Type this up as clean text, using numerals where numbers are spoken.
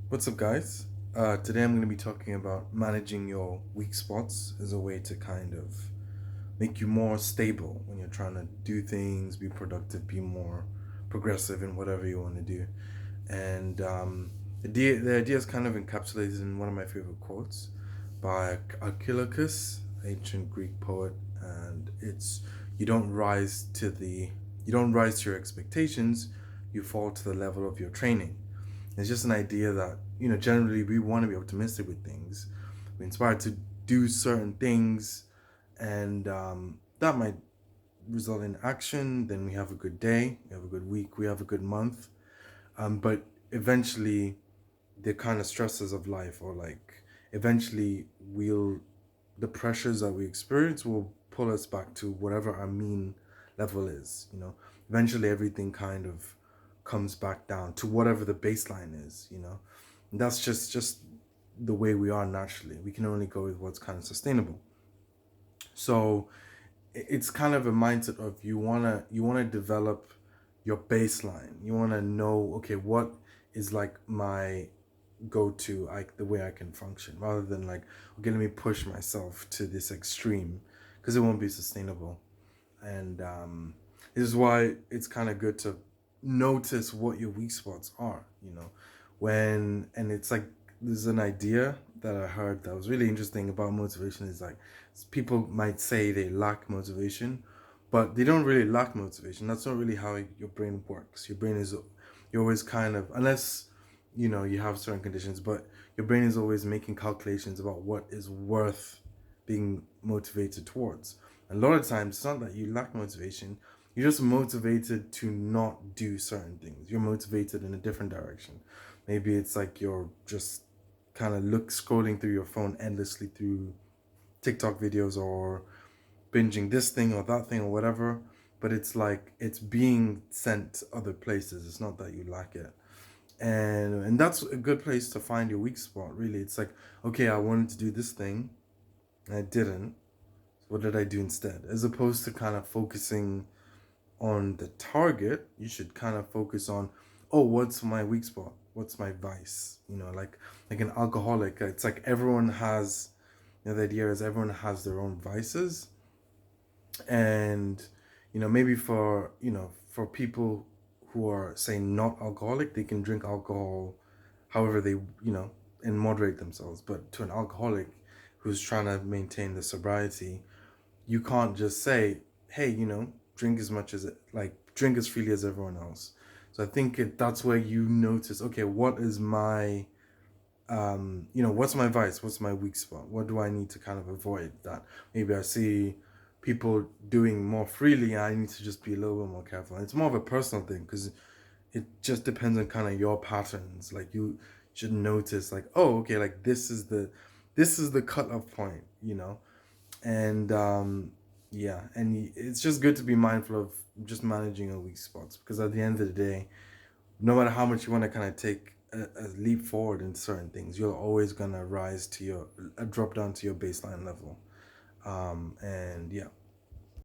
What's up, guys? Today I'm going to be talking about managing your weak spots as a way to kind of make you more stable when you're trying to do things, be productive, be more progressive in whatever you want to do. And the idea is kind of encapsulated in one of my favorite quotes by Archilochus, ancient Greek poet, and it's you don't rise to the you don't rise to your expectations, you fall to the level of your training. It's just an idea that, generally we want to be optimistic with things. We're inspired to do certain things, and that might result in action. Then we have a good day, we have a good week, we have a good month. But eventually, the kind of stresses of life, or like eventually, the pressures that we experience will pull us back to whatever our mean level is. Eventually everything kind of comes back down to whatever the baseline is. And that's just the way we are naturally. We can only go with what's kind of sustainable. So it's kind of a mindset of you wanna develop your baseline. You wanna know, okay, what is like my go to, like the way I can function, rather than like, okay, let me push myself to this extreme, because it won't be sustainable. And this is why it's kind of good to notice what your weak spots are. And it's like, there's an idea that I heard that was really interesting about motivation. Is like, people might say they lack motivation, but they don't really lack motivation. That's not really how your brain works. Your brain is, you're always kind of, unless you have certain conditions, but your brain is always making calculations about what is worth being motivated towards. A lot of times it's not that you lack motivation, you're just motivated to not do certain things. You're motivated in a different direction. Maybe it's like you're just kind of scrolling through your phone endlessly through TikTok videos, or binging this thing or that thing or whatever. But it's like it's being sent to other places. It's not that you lack it. And that's a good place to find your weak spot, really. It's like, okay, I wanted to do this thing, and I didn't. What did I do instead? As opposed to kind of focusing on the target, you should kind of focus on, oh, what's my weak spot? What's my vice? Like an alcoholic. It's like everyone has, the idea is everyone has their own vices. And maybe for people who are, say, not alcoholic, they can drink alcohol however they, and moderate themselves. But to an alcoholic who's trying to maintain the sobriety, you can't just say, hey, drink as much as it, like, drink as freely as everyone else. So I think that's where you notice, okay, what is my what's my vice, what's my weak spot, what do I need to kind of avoid. That maybe I see people doing more freely, I need to just be a little bit more careful. And it's more of a personal thing, because it just depends on kind of your patterns. Like, you should notice, like, oh, okay, like this is the cutoff point. And yeah, and it's just good to be mindful of just managing your weak spots, because at the end of the day, no matter how much you want to kind of take a leap forward in certain things, you're always gonna rise to your drop down to your baseline level. And yeah.